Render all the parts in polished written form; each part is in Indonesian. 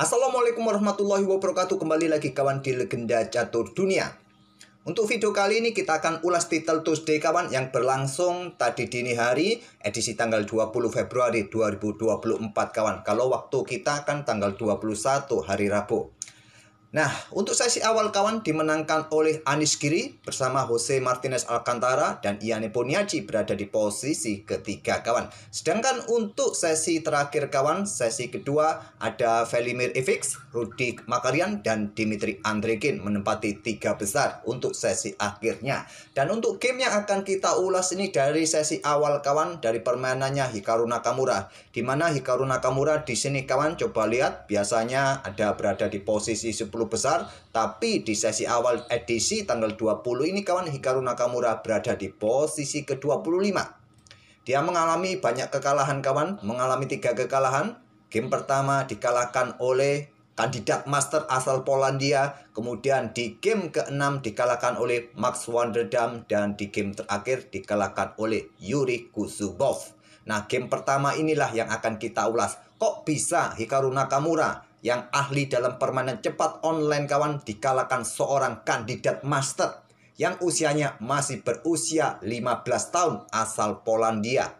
Assalamualaikum warahmatullahi wabarakatuh. Kembali lagi kawan di Legenda Catur Dunia. Untuk video kali ini kita akan ulas Title Tuesday kawan yang berlangsung tadi dini hari edisi tanggal 20 Februari 2024 kawan. Kalau waktu kita kan tanggal 21 hari Rabu. Nah, untuk sesi awal kawan dimenangkan oleh Anish Giri bersama Jose Martinez Alcantara dan Ian Nepomniachtchi berada di posisi ketiga kawan. Sedangkan untuk sesi terakhir kawan, sesi kedua ada Velimir Ivix, Rudi Makarian dan Dimitri Andrekin menempati tiga besar untuk sesi akhirnya. Dan untuk game yang akan kita ulas ini dari sesi awal kawan, dari permainannya Hikaru Nakamura, di mana Hikaru Nakamura di sini kawan coba lihat biasanya ada berada di posisi 10 besar, tapi di sesi awal edisi tanggal 20 ini kawan Hikaru Nakamura berada di posisi ke-25. Dia mengalami banyak kekalahan kawan, mengalami 3 kekalahan. Game pertama dikalahkan oleh kandidat master asal Polandia, kemudian di game ke-6 dikalahkan oleh Max Wonderdam, dan di game terakhir dikalahkan oleh Yuri Kusubov. Nah, game pertama inilah yang akan kita ulas. Kok bisa Hikaru Nakamura yang ahli dalam permainan cepat online kawan dikalahkan seorang kandidat master yang usianya masih berusia 15 tahun asal Polandia?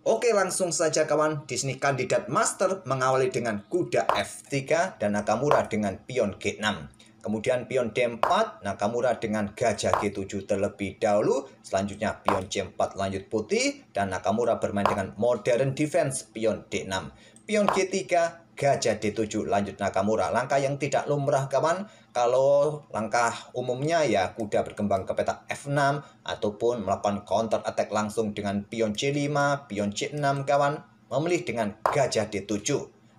Oke, langsung saja kawan. Di sini kandidat master mengawali dengan kuda F3 dan Nakamura dengan pion G6. Kemudian pion D4, Nakamura dengan gajah G7 terlebih dahulu. Selanjutnya pion C4 lanjut putih dan Nakamura bermain dengan modern defense pion D6. Pion G3, gajah D7 lanjut Nakamura. Langkah yang tidak lumrah kawan. Kalau langkah umumnya ya kuda berkembang ke petak F6 ataupun melakukan counter attack langsung dengan pion C5, pion C6 kawan. Memilih dengan gajah D7.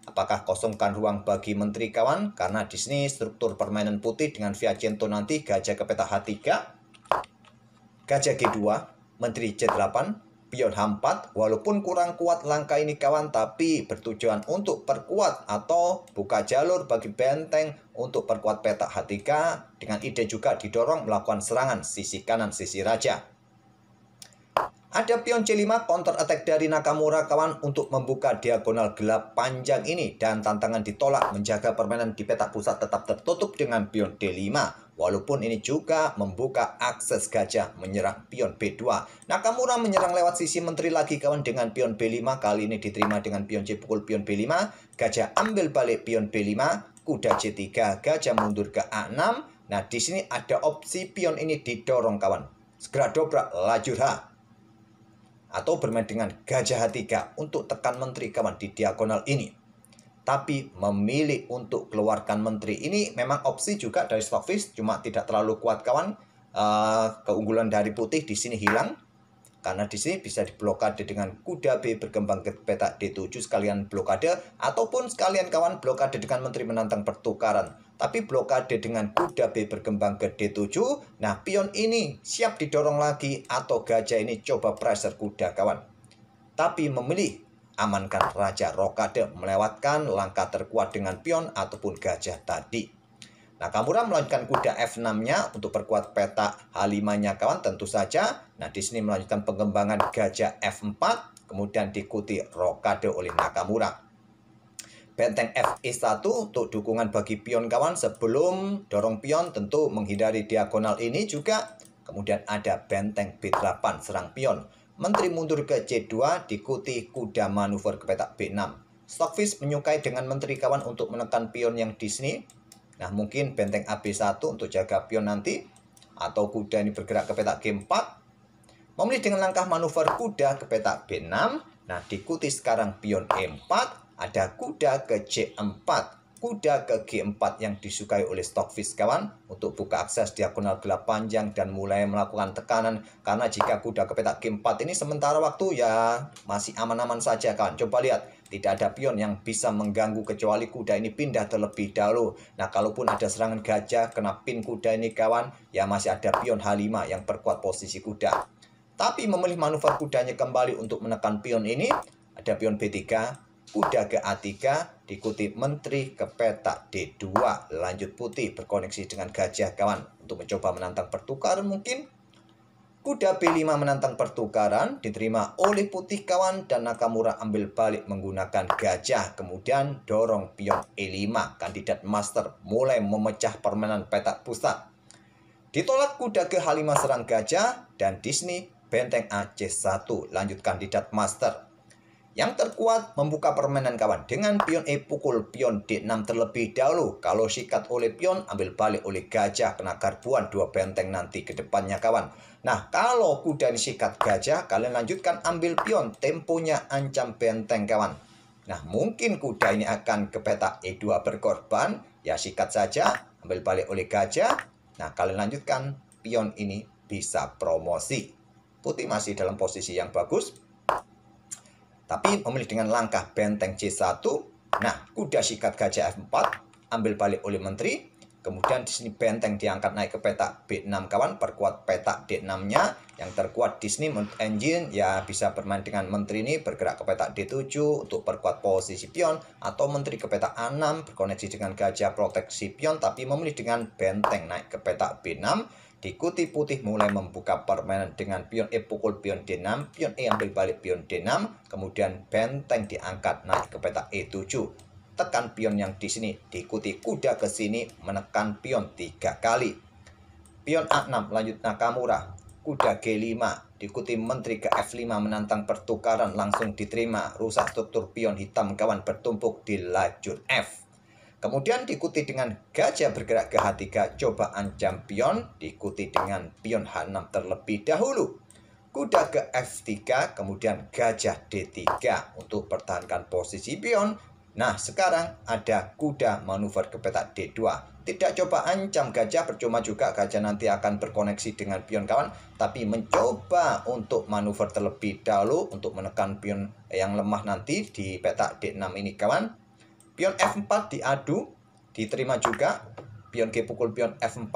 Apakah kosongkan ruang bagi menteri kawan? Karena di sini struktur permainan putih dengan Fiacento nanti gajah ke petak H3, gajah G2, menteri C8, pion H4. Walaupun kurang kuat langkah ini kawan, tapi bertujuan untuk perkuat atau buka jalur bagi benteng untuk perkuat petak H3, dengan ide juga didorong melakukan serangan sisi kanan sisi raja. Ada pion C5 counter attack dari Nakamura kawan untuk membuka diagonal gelap panjang ini, dan tantangan ditolak menjaga permainan di petak pusat tetap tertutup dengan pion D5. Walaupun ini juga membuka akses gajah menyerang pion B2. Nakamura menyerang lewat sisi menteri lagi kawan dengan pion B5. Kali ini diterima dengan pion C pukul pion B5. Gajah ambil balik pion B5. Kuda C3. Gajah mundur ke A6. Nah, di sini ada opsi pion ini didorong kawan. Segera dobrak lajur H. Atau bermain dengan gajah H3 untuk tekan menteri kawan di diagonal ini. Tapi memilih untuk keluarkan menteri ini memang opsi juga dari Stockfish, cuma tidak terlalu kuat kawan. Keunggulan dari putih di sini hilang karena di sini bisa diblokade dengan kuda B berkembang ke petak D7 sekalian blokade, ataupun sekalian kawan blokade dengan menteri menantang pertukaran. Tapi blokade dengan kuda B berkembang ke D7. Nah, pion ini siap didorong lagi atau gajah ini coba pressure kuda kawan. Tapi memilih amankan raja rokade melewatkan langkah terkuat dengan pion ataupun gajah tadi. Nakamura melanjutkan kuda F6-nya untuk perkuat petak H5-nya kawan tentu saja. Nah, di sini melanjutkan pengembangan gajah F4 kemudian diikuti rokade oleh Nakamura. Benteng Fe1 untuk dukungan bagi pion kawan. Sebelum dorong pion tentu menghindari diagonal ini juga. Kemudian ada benteng B8 serang pion. Menteri mundur ke C2 diikuti kuda manuver ke petak B6. Stockfish menyukai dengan menteri kawan untuk menekan pion yang di sini. Nah, mungkin benteng AB1 untuk jaga pion nanti. Atau kuda ini bergerak ke petak G4. Memilih dengan langkah manuver kuda ke petak B6. Nah, diikuti sekarang pion E4. Ada kuda ke C4. Kuda ke G4 yang disukai oleh Stockfish kawan. Untuk buka akses diagonal gelap panjang dan mulai melakukan tekanan. Karena jika kuda ke petak G4 ini sementara waktu ya masih aman-aman saja kawan. Coba lihat. Tidak ada pion yang bisa mengganggu kecuali kuda ini pindah terlebih dahulu. Nah, kalaupun ada serangan gajah kena pin kuda ini kawan, ya masih ada pion H5 yang perkuat posisi kuda. Tapi memilih manuver kudanya kembali untuk menekan pion ini. Ada pion B3, kuda ke A3, diikuti menteri ke petak D2. Lanjut putih berkoneksi dengan gajah kawan untuk mencoba menantang pertukaran mungkin. Kuda B5 menantang pertukaran, diterima oleh putih kawan, dan Nakamura ambil balik menggunakan gajah. Kemudian dorong pion E5, kandidat master mulai memecah permainan petak pusat. Ditolak kuda ke H5 serang gajah, dan Disney benteng AC1 lanjut kandidat master. Yang terkuat membuka permainan kawan dengan pion E pukul pion D6 terlebih dahulu. Kalau sikat oleh pion, ambil balik oleh gajah, kena garbuan 2 benteng nanti ke depannya kawan. Nah, kalau kuda ini sikat gajah, kalian lanjutkan ambil pion, temponya ancam benteng kawan. Nah, mungkin kuda ini akan ke peta E2 berkorban, ya sikat saja, ambil balik oleh gajah. Nah, kalian lanjutkan, pion ini bisa promosi. Putih masih dalam posisi yang bagus, tapi memilih dengan langkah benteng C1. Nah, kuda sikat gajah F4, ambil balik oleh menteri. Kemudian di sini benteng diangkat naik ke petak B6 kawan, perkuat petak D6-nya. Yang terkuat Disney menurut engine ya bisa bermain dengan menteri ini bergerak ke petak D7 untuk perkuat posisi pion, atau menteri ke petak A6 berkoneksi dengan gajah proteksi pion, tapi memilih dengan benteng naik ke petak B6. Diikuti putih mulai membuka permainan dengan pion E pukul pion D6, pion E ambil balik pion D6, kemudian benteng diangkat naik ke petak E7. Tekan pion yang di sini, diikuti kuda ke sini menekan pion 3 kali. Pion A6 lanjut Nakamura, kuda G5, diikuti menteri ke F5 menantang pertukaran, langsung diterima, rusak struktur pion hitam kawan bertumpuk di lajur F. Kemudian diikuti dengan gajah bergerak ke H3, coba ancam pion, diikuti dengan pion H6 terlebih dahulu. Kuda ke F3, kemudian gajah D3 untuk pertahankan posisi pion. Nah, sekarang ada kuda manuver ke petak D2. Tidak coba ancam gajah, percuma juga, gajah nanti akan berkoneksi dengan pion kawan. Tapi mencoba untuk manuver terlebih dahulu untuk menekan pion yang lemah nanti di petak D6 ini kawan. Pion F4 diadu, diterima juga. Pion G pukul pion F4.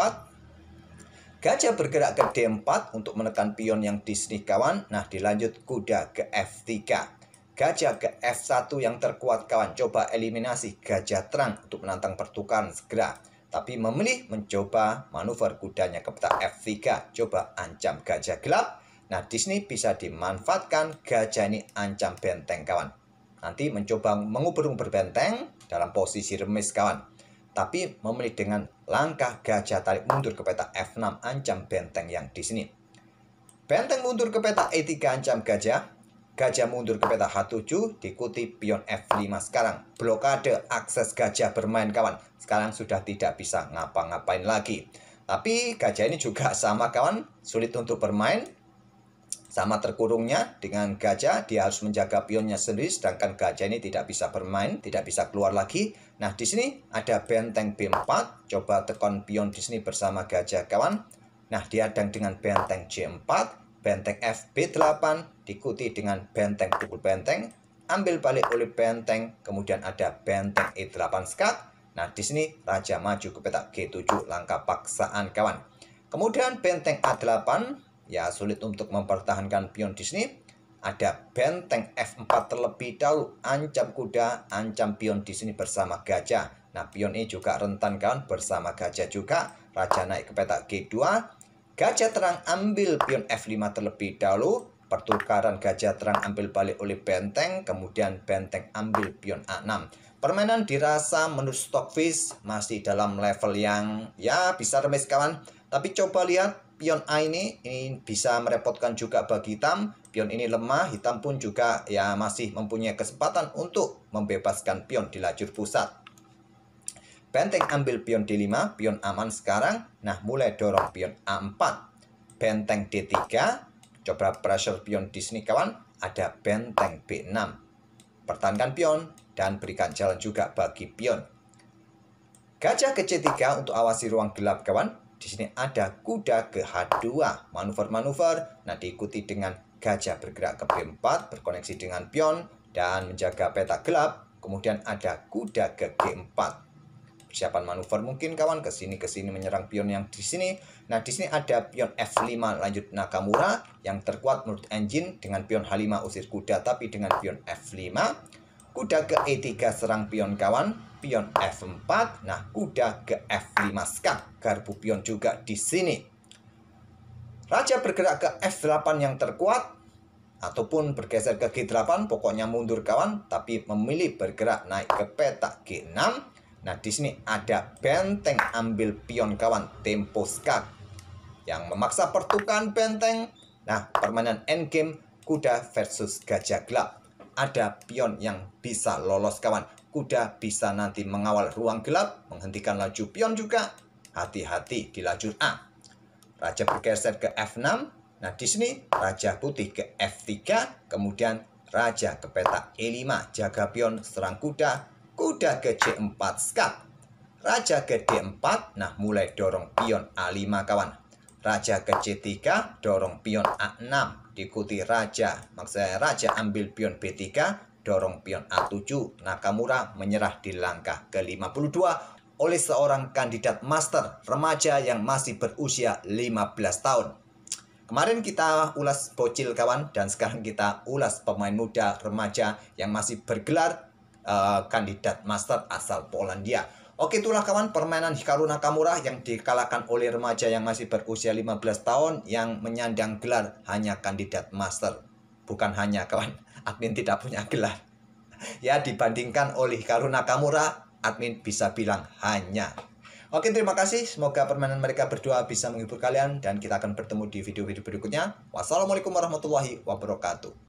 Gajah bergerak ke D4 untuk menekan pion yang di sini kawan. Nah, dilanjut kuda ke F3. Gajah ke F1 yang terkuat kawan. Coba eliminasi gajah terang untuk menantang pertukaran segera. Tapi memilih mencoba manuver kudanya ke petak F3. Coba ancam gajah gelap. Nah, di sini bisa dimanfaatkan gajah ini ancam benteng kawan. Nanti mencoba mengubur-ubur benteng dalam posisi remis kawan. Tapi memilih dengan langkah gajah tarik mundur ke petak F6 ancam benteng yang di sini. Benteng mundur ke petak E3 ancam gajah. Gajah mundur ke petak H7 diikuti pion F5 sekarang. Blokade akses gajah bermain kawan. Sekarang sudah tidak bisa ngapa-ngapain lagi. Tapi gajah ini juga sama kawan, sulit untuk bermain. Sama terkurungnya dengan gajah, dia harus menjaga pionnya sendiri, sedangkan gajah ini tidak bisa bermain, tidak bisa keluar lagi. Nah, di sini ada benteng B4, coba tekan pion di sini bersama gajah kawan. Nah, dihadang dengan benteng J4, benteng FB8, diikuti dengan benteng pukul benteng, ambil balik oleh benteng, kemudian ada benteng E8 skak. Nah, di sini raja maju ke petak G7, langkah paksaan kawan. Kemudian benteng A8, ya sulit untuk mempertahankan pion di sini. Ada benteng F4 terlebih dahulu, ancam kuda, ancam pion di sini bersama gajah. Nah, pion ini juga rentan kawan bersama gajah juga. Raja naik ke petak G2. Gajah terang ambil pion F5 terlebih dahulu. Pertukaran gajah terang ambil balik oleh benteng, kemudian benteng ambil pion A6. Permainan dirasa menurut Stockfish masih dalam level yang ya bisa remis kawan. Tapi coba lihat pion A ini bisa merepotkan juga bagi hitam. Pion ini lemah, hitam pun juga ya masih mempunyai kesempatan untuk membebaskan pion di lajur pusat. Benteng ambil pion D5, pion aman sekarang. Nah, mulai dorong pion A4. Benteng D3, coba pressure pion di sini kawan. Ada benteng B6. Pertahankan pion dan berikan jalan juga bagi pion. Gajah ke C3 untuk awasi ruang gelap kawan. Di sini ada kuda ke H2, manuver-manuver. Nah, diikuti dengan gajah bergerak ke B4, berkoneksi dengan pion dan menjaga peta gelap. Kemudian ada kuda ke G4. Persiapan manuver mungkin kawan, ke sini menyerang pion yang di sini. Nah, di sini ada pion F5 lanjut Nakamura yang terkuat menurut engine dengan pion H5 usir kuda, tapi dengan pion F5. Kuda ke E3 serang pion kawan. Pion F4. Nah, kuda ke F5 skak. Garbu pion juga di sini. Raja bergerak ke F8 yang terkuat, ataupun bergeser ke G8, pokoknya mundur kawan, tapi memilih bergerak naik ke petak G6. Nah, di sini ada benteng ambil pion kawan, tempo skak yang memaksa pertukaran benteng. Nah, permainan endgame kuda versus gajah gelap. Ada pion yang bisa lolos kawan. Kuda bisa nanti mengawal ruang gelap, menghentikan laju pion juga. Hati-hati di lajur A. Raja bergeser ke F6. Nah, di sini raja putih ke F3, kemudian raja ke petak E5, jaga pion, serang kuda, kuda ke C4 skak. Raja ke D4, nah mulai dorong pion A5 kawan. Raja ke C3, dorong pion A6, diikuti raja, maksudnya raja ambil pion B3, dorong pion A7. Nakamura menyerah di langkah ke-52 oleh seorang kandidat master remaja yang masih berusia 15 tahun. Kemarin kita ulas bocil kawan, dan sekarang kita ulas pemain muda remaja yang masih bergelar kandidat master asal Polandia. Oke, itulah kawan permainan Hikaru Nakamura yang dikalahkan oleh remaja yang masih berusia 15 tahun yang menyandang gelar hanya kandidat master. Bukan hanya kawan, admin tidak punya gelar. Ya, dibandingkan oleh Hikaru Nakamura, admin bisa bilang hanya. Oke, terima kasih. Semoga permainan mereka berdua bisa menghibur kalian, dan kita akan bertemu di video-video berikutnya. Wassalamualaikum warahmatullahi wabarakatuh.